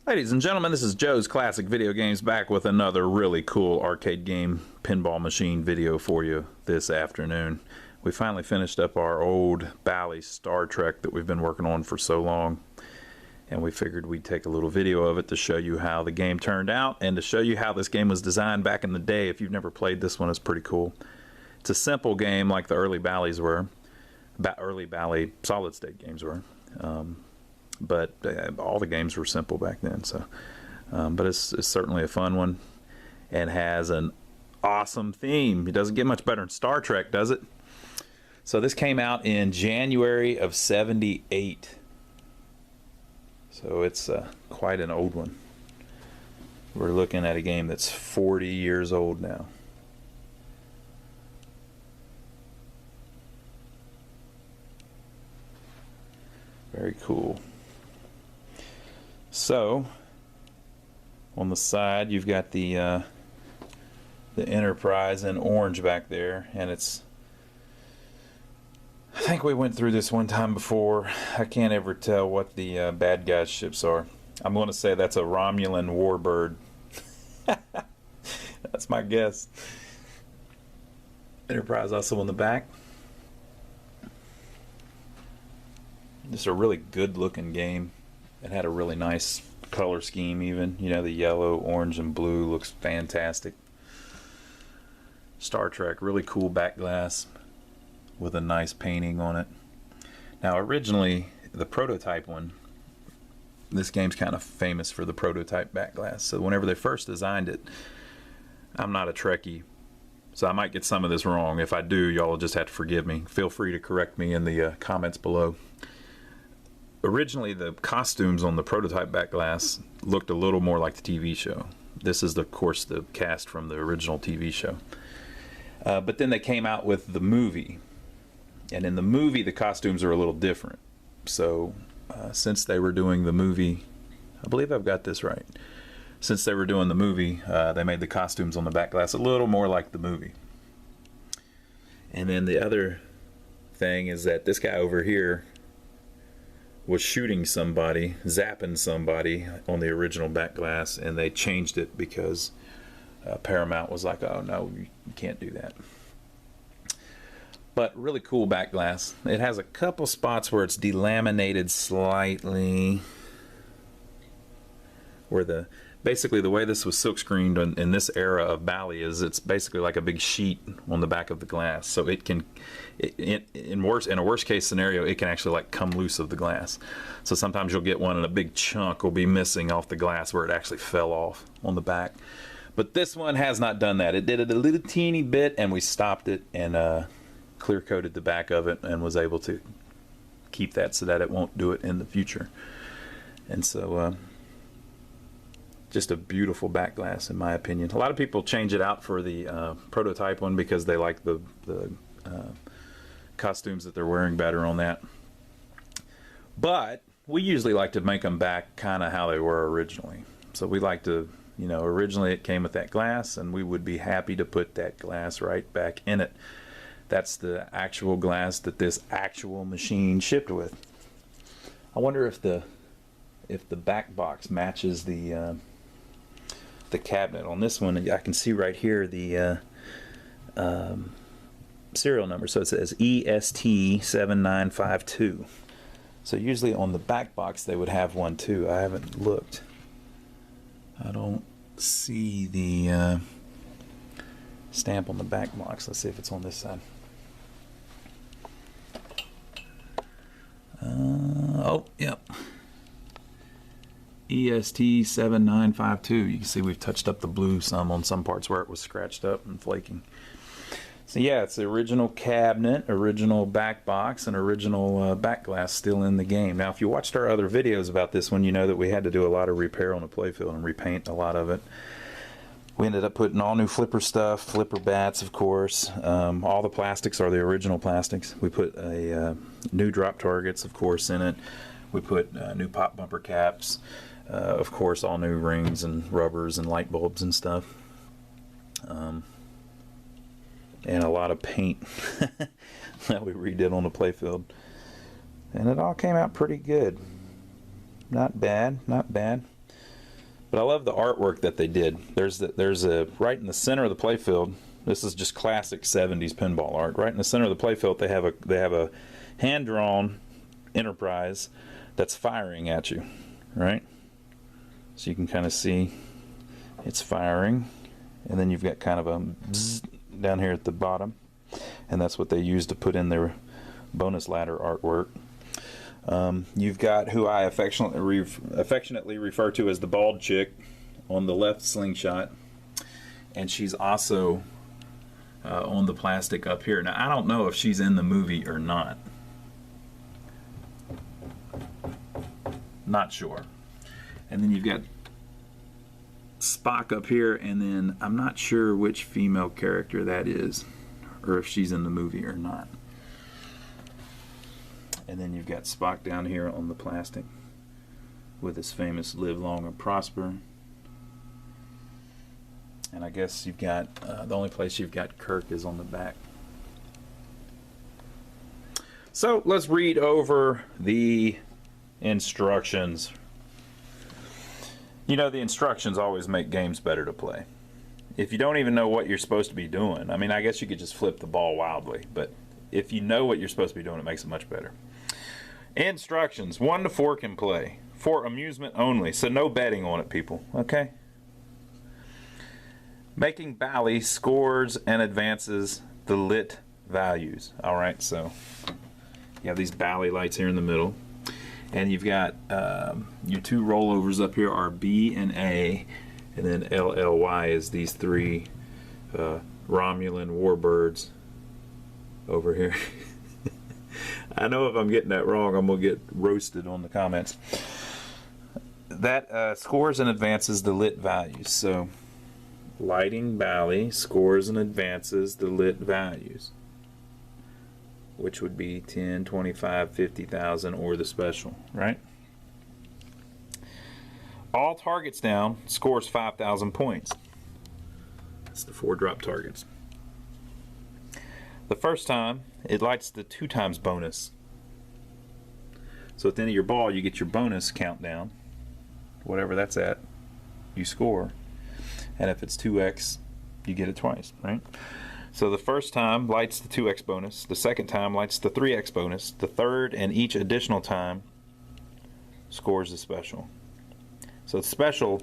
Ladies and gentlemen, this is Joe's Classic Video Games back with another really cool arcade game pinball machine video for you this afternoon. We finally finished up our old Bally Star Trek that we've been working on for so long, and we figured we'd take a little video of it to show you how the game turned out and to show you how this game was designed back in the day. If you've never played this one, it's pretty cool. It's a simple game like the early Ballys were, early Bally solid state games were. But all the games were simple back then. So, but it's certainly a fun one, and has an awesome theme. It doesn't get much better than Star Trek, does it? So this came out in January of '78. So it's quite an old one. We're looking at a game that's 40 years old now. Very cool. So, on the side, you've got the Enterprise in orange back there, and it's, I think we went through this one time before. I can't ever tell what the bad guys' ships are. I'm going to say that's a Romulan warbird. That's my guess. Enterprise also on the back. Just a really good looking game. It had a really nice color scheme even. You know, the yellow, orange, and blue looks fantastic. Star Trek, really cool back glass with a nice painting on it. Now originally, the prototype one, this game's kind of famous for the prototype back glass. So whenever they first designed it, I'm not a Trekkie, so I might get some of this wrong. If I do, y'all will just have to forgive me. Feel free to correct me in the comments below. Originally, the costumes on the prototype back glass looked a little more like the TV show. This is, of course, the cast from the original TV show. But then they came out with the movie. And in the movie, the costumes are a little different. So, since they were doing the movie, I believe I've got this right. Since they were doing the movie, they made the costumes on the back glass a little more like the movie. And then the other thing is that this guy over here was shooting somebody, zapping somebody on the original back glass, and they changed it because Paramount was like, oh no, you can't do that. But really cool back glass. It has a couple spots where it's delaminated slightly, where basically the way this was silk screened in this era of Bally is it's basically like a big sheet on the back of the glass, so it can, in a worst case scenario, it can actually like come loose of the glass. So sometimes you'll get one and a big chunk will be missing off the glass where it actually fell off on the back. But this one has not done that. It did it a little teeny bit, and we stopped it and clear coated the back of it and was able to keep that so that it won't do it in the future. And so just a beautiful back glass in my opinion. A lot of people change it out for the prototype one because they like the costumes that they're wearing better on that. But we usually like to make them back kind of how they were originally. So we like to, you know, originally it came with that glass, and we would be happy to put that glass right back in it. That's the actual glass that this actual machine shipped with. I wonder if the back box matches the cabinet. On this one, I can see right here the serial number. So it says EST7952. So usually on the back box they would have one too. I haven't looked. I don't see the stamp on the back box. Let's see if it's on this side. Oh, yep. EST7952. You can see we've touched up the blue some on some parts where it was scratched up and flaking. So yeah, it's the original cabinet, original back box, and original back glass still in the game. Now, if you watched our other videos about this one, you know that we had to do a lot of repair on the playfield and repaint a lot of it. We ended up putting all new flipper stuff, flipper bats, of course. All the plastics are the original plastics. We put a new drop targets, of course, in it. We put new pop bumper caps, of course, all new rings and rubbers and light bulbs and stuff. And a lot of paint that we redid on the playfield. And it all came out pretty good. Not bad, not bad. But I love the artwork that they did. There's a right in the center of the playfield. This is just classic 70s pinball art. Right in the center of the playfield, they have a hand-drawn Enterprise that's firing at you, right? So you can kind of see it's firing, and then you've got kind of a bzzz down here at the bottom, and that's what they use to put in their bonus ladder artwork. You've got who I affectionately refer to as the bald chick on the left slingshot, and she's also on the plastic up here. Now, I don't know if she's in the movie or not. Not sure. And then you've got Spock up here, and then I'm not sure which female character that is, or if she's in the movie or not. And then you've got Spock down here on the plastic with his famous "Live long and prosper." And I guess you've got the only place you've got Kirk is on the back. So let's read over the instructions. You know, the instructions always make games better to play. If you don't even know what you're supposed to be doing, I mean, I guess you could just flip the ball wildly, but if you know what you're supposed to be doing, it makes it much better. Instructions: 1 to 4 can play, for amusement only, so no betting on it, people, okay? Making Bally scores and advances the lit values. Alright, so you have these Bally lights here in the middle, and you've got your two rollovers up here are B and A, and then LLY is these three Romulan warbirds over here. I know if I'm getting that wrong, I'm going to get roasted on the comments. That scores and advances the lit values. So, lighting Bally scores and advances the lit values, which would be 10, 25, 50,000, or the special, right? All targets down scores 5,000 points. That's the 4 drop targets. The first time, it lights the 2 times bonus. So at the end of your ball, you get your bonus countdown. Whatever that's at, you score. And if it's 2x, you get it twice, right? So the first time lights the 2x bonus, the second time lights the 3x bonus, the third and each additional time scores the special. So the special,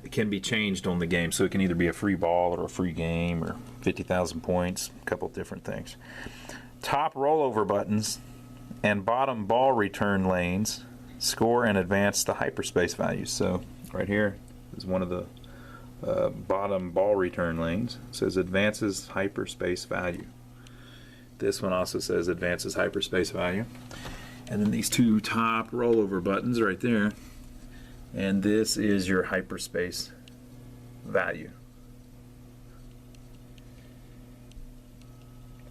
it can be changed on the game, so it can either be a free ball or a free game or 50,000 points, a couple of different things. Top rollover buttons and bottom ball return lanes score and advance the hyperspace values. So right here is one of the bottom ball return lanes. It says advances hyperspace value. This one also says advances hyperspace value. And then these 2 top rollover buttons right there, and this is your hyperspace value.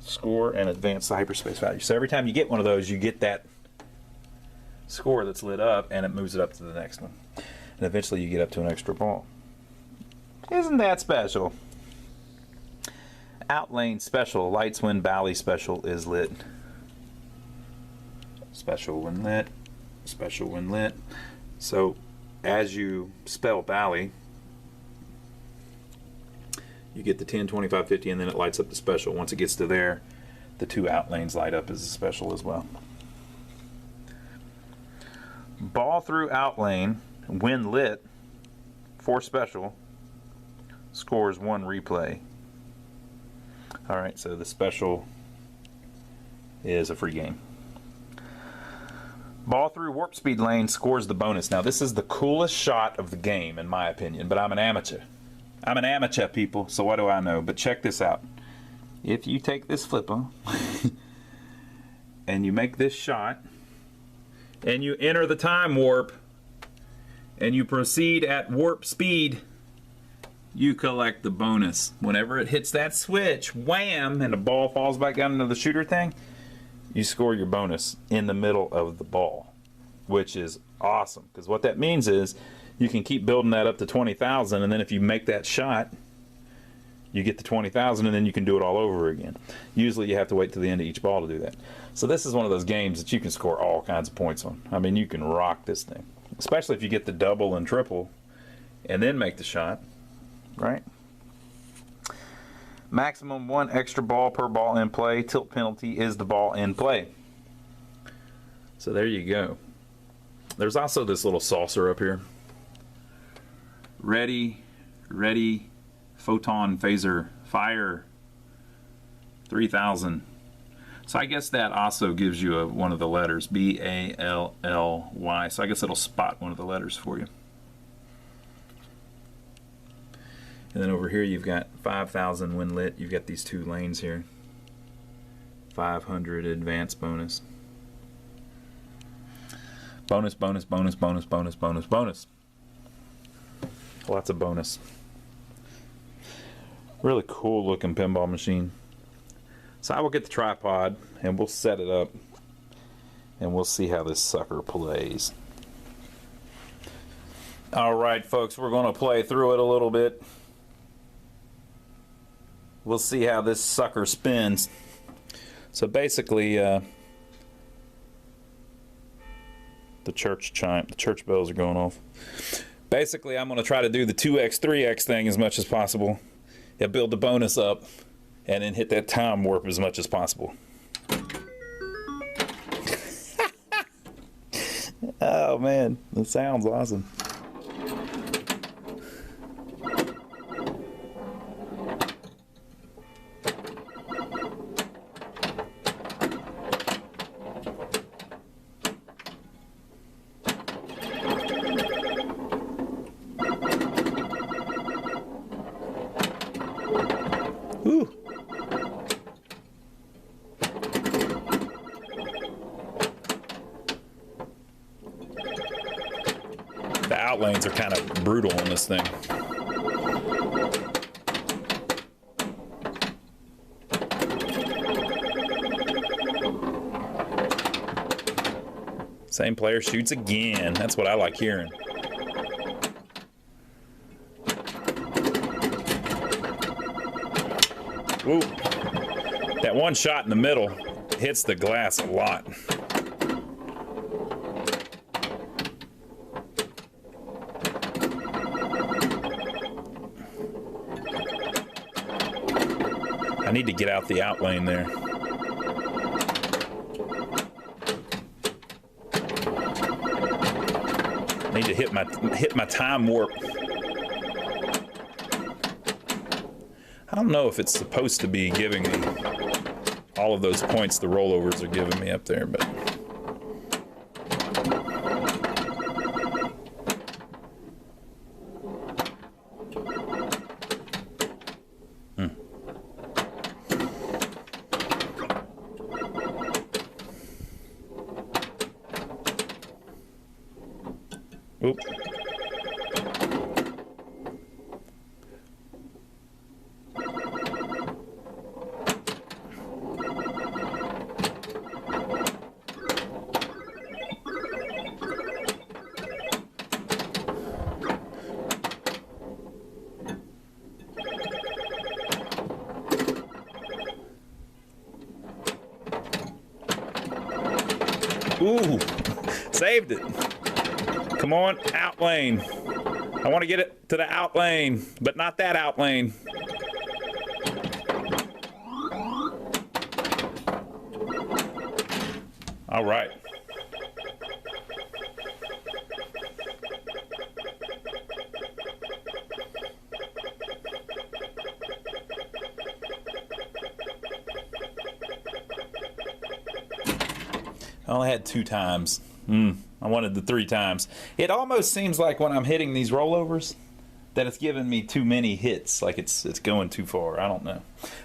Score and advance the hyperspace value. So every time you get one of those, you get that score that's lit up, and it moves it up to the next one. And eventually you get up to an extra ball. Isn't that special? Outlane special lights when Bally special is lit. Special when lit. Special when lit. So as you spell Bally, you get the 10, 25, 50, and then it lights up the special. Once it gets to there, the 2 outlanes light up as a special as well. Ball through outlane when lit for special scores 1 replay. Alright, so the special is a free game. Ball through warp speed lane scores the bonus. Now this is the coolest shot of the game in my opinion, but I'm an amateur. I'm an amateur, people, so what do I know? But check this out. If you take this flipper and you make this shot and you enter the time warp and you proceed at warp speed, you collect the bonus. Whenever it hits that switch, wham, and the ball falls back down into the shooter thing, you score your bonus in the middle of the ball, which is awesome, because what that means is you can keep building that up to 20,000, and then if you make that shot, you get the 20,000, and then you can do it all over again. Usually you have to wait till the end of each ball to do that. So this is one of those games that you can score all kinds of points on. I mean, you can rock this thing, especially if you get the double and triple and then make the shot, right? Maximum 1 extra ball per ball in play. Tilt penalty is the ball in play. So there you go. There's also this little saucer up here. Ready, photon phaser, fire, 3000. So I guess that also gives you one of the letters, B-A-L-L-Y. So I guess it'll spot one of the letters for you. And then over here you've got 5000 when lit. You've got these 2 lanes here. 500 advanced bonus. Bonus, bonus, bonus, bonus, bonus, bonus, bonus. Lots of bonus. Really cool looking pinball machine. So I will get the tripod and we'll set it up and we'll see how this sucker plays. Alright folks, we're going to play through it a little bit. We'll see how this sucker spins. So basically the church bells are going off. Basically I'm going to try to do the 2x 3x thing as much as possible and build the bonus up and then hit that time warp as much as possible. Oh man, that sounds awesome. Ooh. The outlanes are kind of brutal on this thing. Same player shoots again. That's what I like hearing. Ooh. That one shot in the middle hits the glass a lot. I need to get out the outlane there. I need to hit my time warp. I don't know if it's supposed to be giving me all of those points the rollovers are giving me up there, but oop. Ooh, saved it. Come on, out lane. I want to get it to the out lane, but not that out lane. All right. I only had 2 times. I wanted the 3 times. It almost seems like when I'm hitting these rollovers that it's giving me too many hits, like it's going too far. I don't know.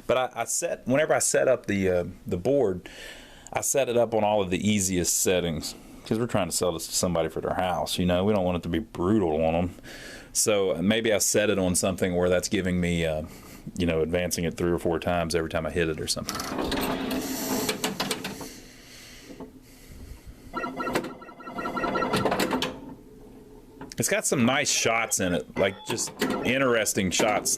But whenever I set up the board, I set it up on all of the easiest settings because we're trying to sell this to somebody for their house. You know, we don't want it to be brutal on them. So maybe I set it on something where that's giving me, you know, advancing it 3 or 4 times every time I hit it or something. It's got some nice shots in it, like just interesting shots.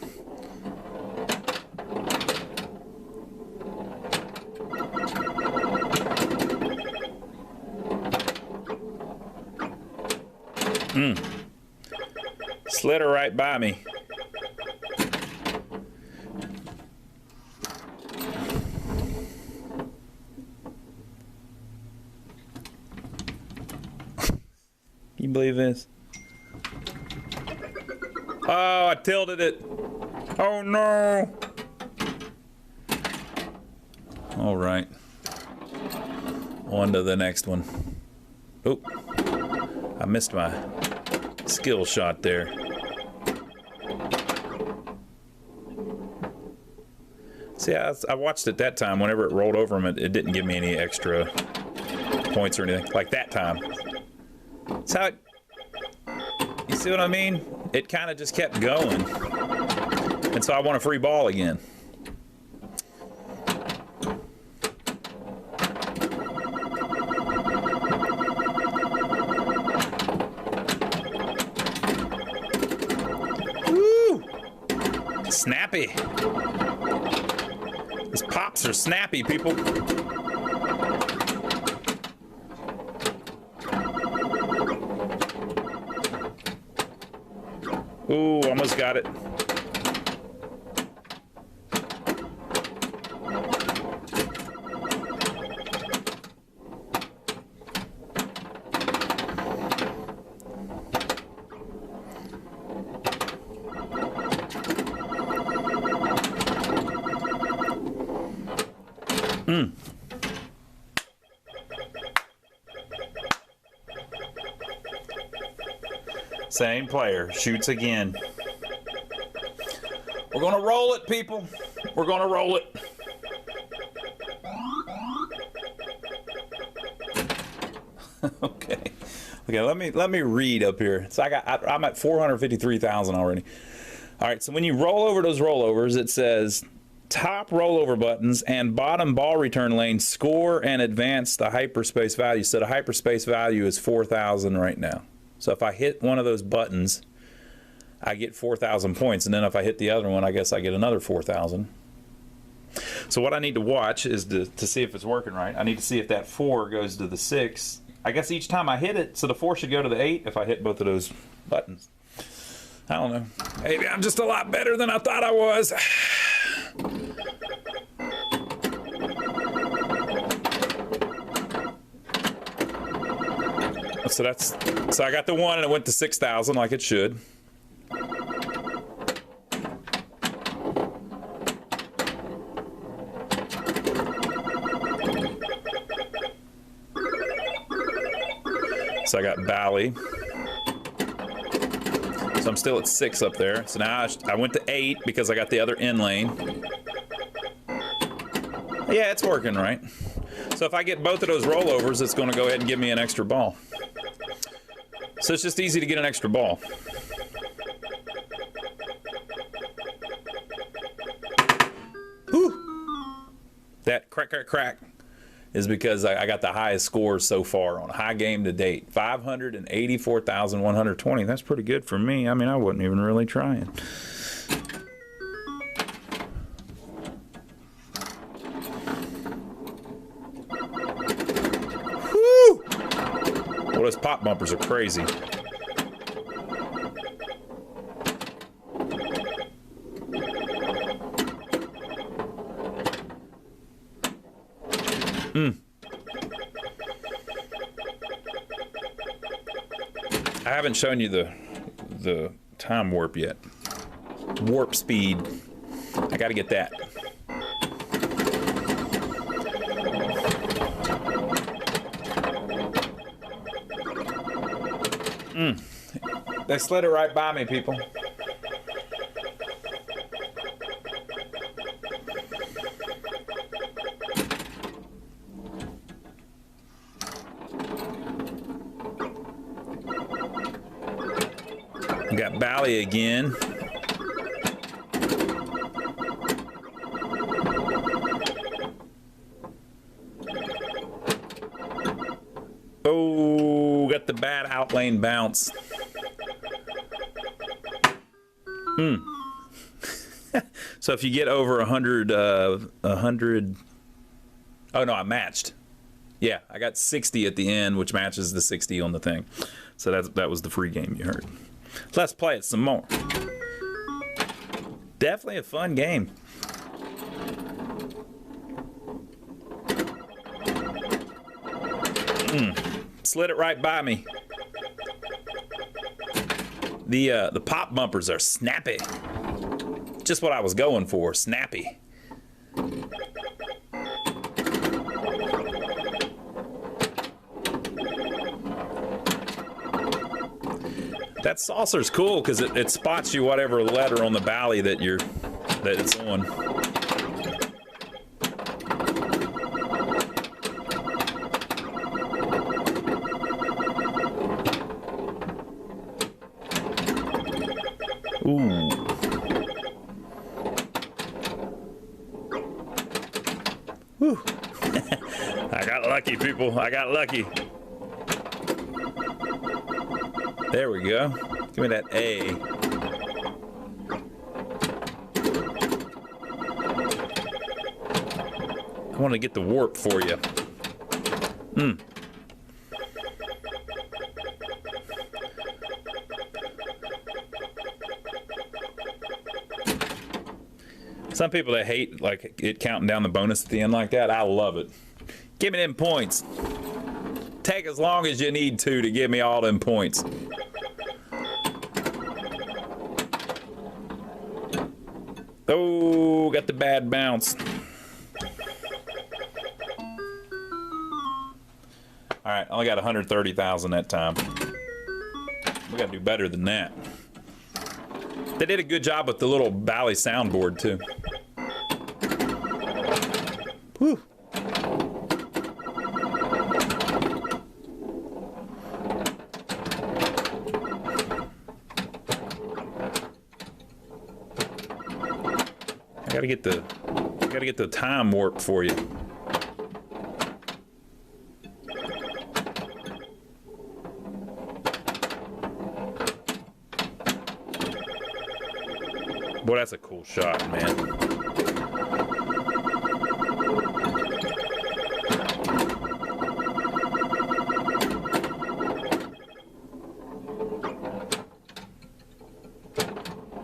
Slid her right by me. Can you believe this? Oh, I tilted it. Oh no. All right. On to the next one. Oh, I missed my skill shot there. See, I watched it that time. Whenever it rolled over him, it didn't give me any extra points or anything. Like that time. That's how it, you see what I mean? It kind of just kept going. And so I want a free ball again. Woo! Snappy. These pops are snappy, people. Ooh, almost got it. Same player, shoots again. We're gonna roll it, people. We're gonna roll it. Okay. Let me read up here. So I'm at 453,000 already. All right. So when you roll over those rollovers, it says top rollover buttons and bottom ball return lane score and advance the hyperspace value. So the hyperspace value is 4,000 right now. So if I hit one of those buttons, I get 4,000 points, and then if I hit the other one, I guess I get another 4,000. So what I need to watch is to see if it's working right. I need to see if that 4 goes to the 6. I guess each time I hit it, so the 4 should go to the 8 if I hit both of those buttons. I don't know. Maybe I'm just a lot better than I thought I was. So I got the 1 and it went to 6,000 like it should. So I got Bally. So I'm still at 6 up there. So now I went to 8 because I got the other in lane. Yeah, it's working right. So if I get both of those rollovers, it's going to go ahead and give me an extra ball. So it's just easy to get an extra ball. Whew. That crack, crack, crack is because I got the highest scores so far on a high game to date. 584,120. That's pretty good for me. I mean, I wasn't even really trying. Whew. Well, those pop bumpers are crazy. I haven't shown you the time warp yet. Warp speed. I got to get that. They slid it right by me, people. Got Bally again. Oh, got the bad outlane bounce. So if you get over 100, oh no, I matched. Yeah, I got 60 at the end, which matches the 60 on the thing. So that was the free game you heard. Let's play it some more. Definitely a fun game. Slid it right by me. The pop bumpers are snappy. Just what I was going for, snappy. That saucer's cool because it spots you whatever letter on the Bally that it's on. Ooh. Whew. I got lucky, people. I got lucky. There we go. Give me that A. I want to get the warp for you. Some people that hate like it counting down the bonus at the end like that, I love it. Give me them points. Take as long as you need to give me all them points. Oh, got the bad bounce. All right, only got 130,000 that time. We gotta do better than that. They did a good job with the little Bally soundboard too. Whew. I gotta get the time warp for you. Boy, that's a cool shot, man.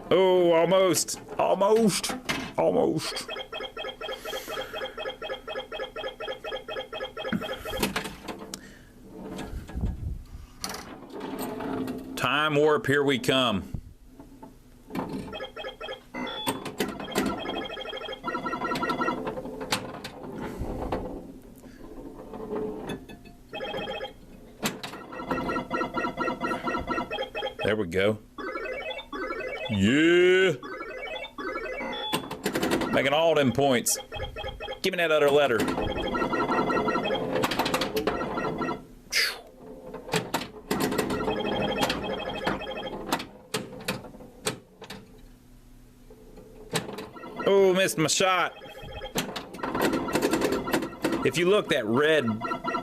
Oh, almost. Almost. Almost. Time warp, here we come. There we go. Yeah. Making all them points. Give me that other letter. Oh, missed my shot. If you look, that red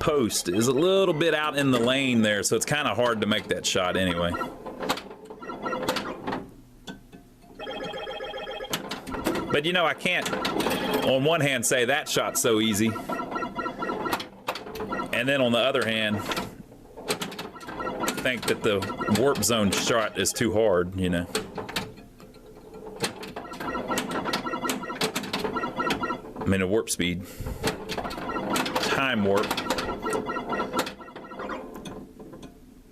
post is a little bit out in the lane there, so it's kind of hard to make that shot anyway. But you know, I can't, on one hand, say that shot's so easy, and then on the other hand, think that the warp zone shot is too hard, you know. I mean, a warp speed. Time warp.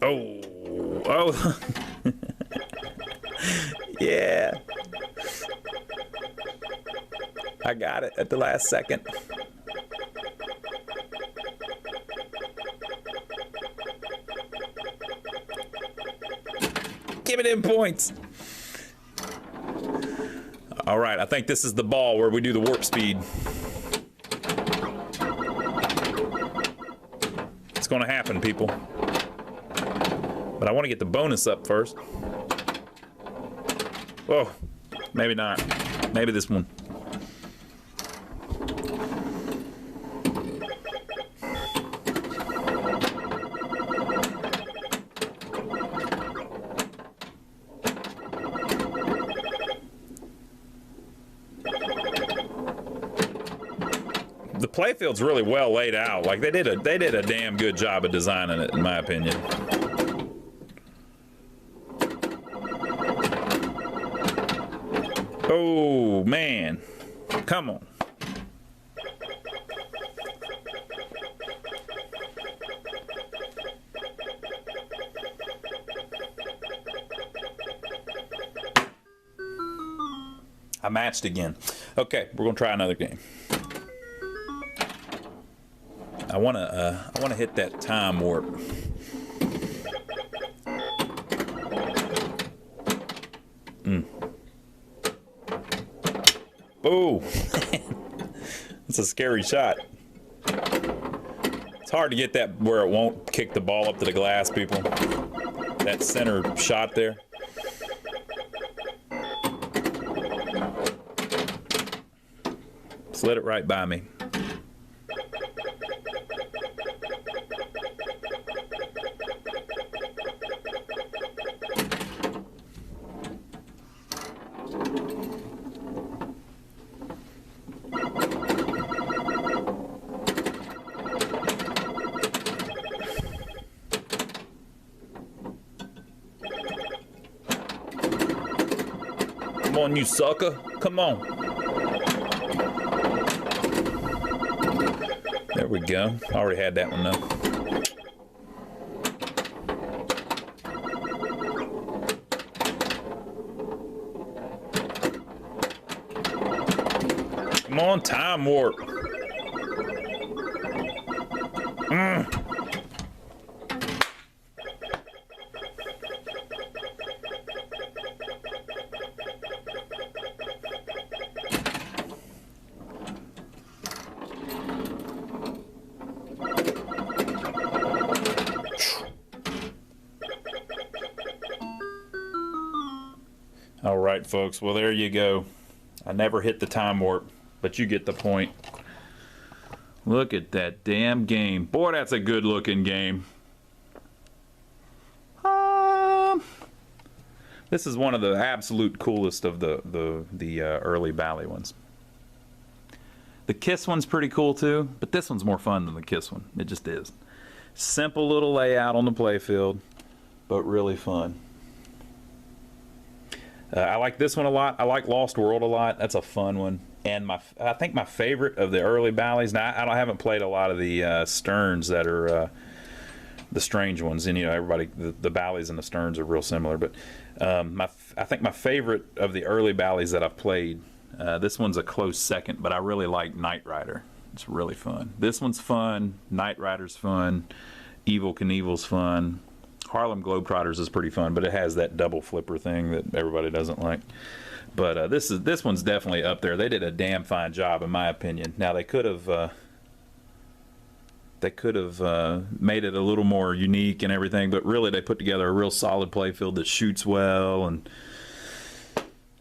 Oh. Oh. Yeah. I got it at the last second. Give me them points. All right, I think this is the ball where we do the warp speed. It's gonna happen, people. But I want to get the bonus up first. Whoa, maybe not. Maybe this one. The playfield's really well laid out. Like they did a damn good job of designing it, in my opinion. Oh, man. Come on. I matched again. Okay, we're gonna try another game. I wanna hit that time warp. Oh, it's a scary shot. It's hard to get that where it won't kick the ball up to the glass, people. That center shot there. Slid it right by me. Come on, you sucker. Come on. There we go. I already had that one though. Come on, time warp. All right, folks. Well, there you go. I never hit the time warp, but you get the point. Look at that damn game. Boy, that's a good looking game. This is one of the absolute coolest of the early Bally ones. The Kiss one's pretty cool too, but this one's more fun than the Kiss one. It just is. Simple little layout on the playfield, but really fun. I like this one a lot. I like Lost World a lot. That's a fun one. And I think my favorite of the early Bally's. Now I haven't played a lot of the Sterns that are the strange ones. And you know, everybody, the Bally's and the Sterns are real similar. But I think my favorite of the early Bally's that I've played. This one's a close second, but I really like Knight Rider. It's really fun. This one's fun. Knight Rider's fun. Evel Knievel's fun. Harlem Globetrotters is pretty fun, but it has that double flipper thing that everybody doesn't like. But this one's definitely up there. They did a damn fine job, in my opinion. Now they could have made it a little more unique and everything, but really they put together a real solid playfield that shoots well, and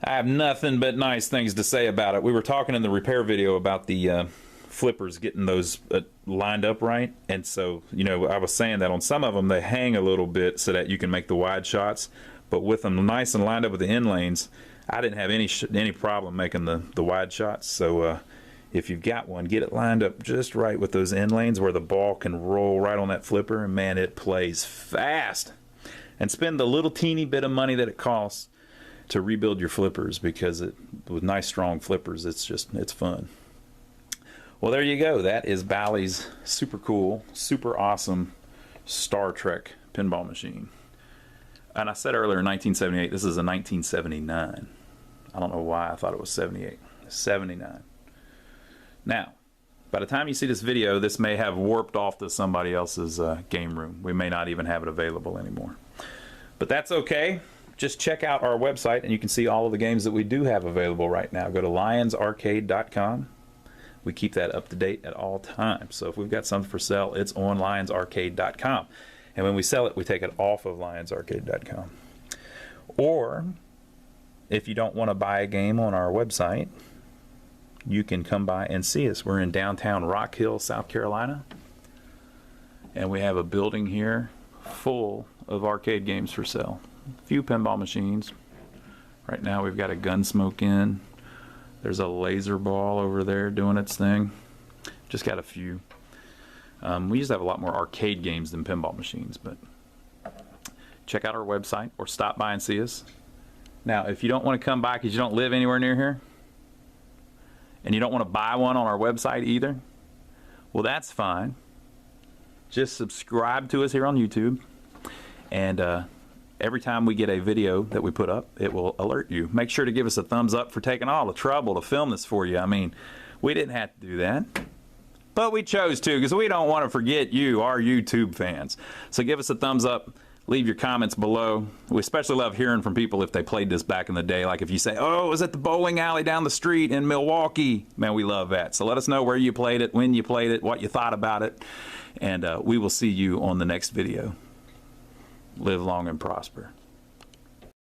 I have nothing but nice things to say about it. We were talking in the repair video about the flippers, getting those lined up right, and so you know, I was saying that on some of them they hang a little bit so that you can make the wide shots, but with them nice and lined up with the end lanes, I didn't have any problem making the wide shots. So if you've got one, get it lined up just right with those end lanes where the ball can roll right on that flipper, and man, it plays fast. And spend the little teeny bit of money that it costs to rebuild your flippers, because with nice strong flippers, it's fun. Well, there you go. That is Bally's super cool, super awesome Star Trek pinball machine. And I said earlier 1978. This is a 1979. I don't know why I thought it was 78. 79. Now, by the time you see this video, this may have warped off to somebody else's game room. We may not even have it available anymore. But that's okay. Just check out our website and you can see all of the games that we do have available right now. Go to lionsarcade.com. We keep that up to date at all times. So if we've got something for sale, it's on lionsarcade.com. And when we sell it, we take it off of lionsarcade.com. Or if you don't want to buy a game on our website, you can come by and see us. We're in downtown Rock Hill, South Carolina. And we have a building here full of arcade games for sale. A few pinball machines. Right now we've got a Gunsmoke in. There's a laser ball over there doing its thing. Just got a few. We used to have a lot more arcade games than pinball machines, but check out our website or stop by and see us. Now, if you don't want to come by because you don't live anywhere near here, and you don't want to buy one on our website either, well, that's fine. Just subscribe to us here on YouTube, and every time we get a video that we put up, it will alert you. Make sure to give us a thumbs up for taking all the trouble to film this for you. I mean, we didn't have to do that, but we chose to because we don't want to forget you, our YouTube fans. So give us a thumbs up. Leave your comments below. We especially love hearing from people if they played this back in the day. Like if you say, oh, it was at the bowling alley down the street in Milwaukee. Man, we love that. So let us know where you played it, when you played it, what you thought about it. And we will see you on the next video. Live long and prosper.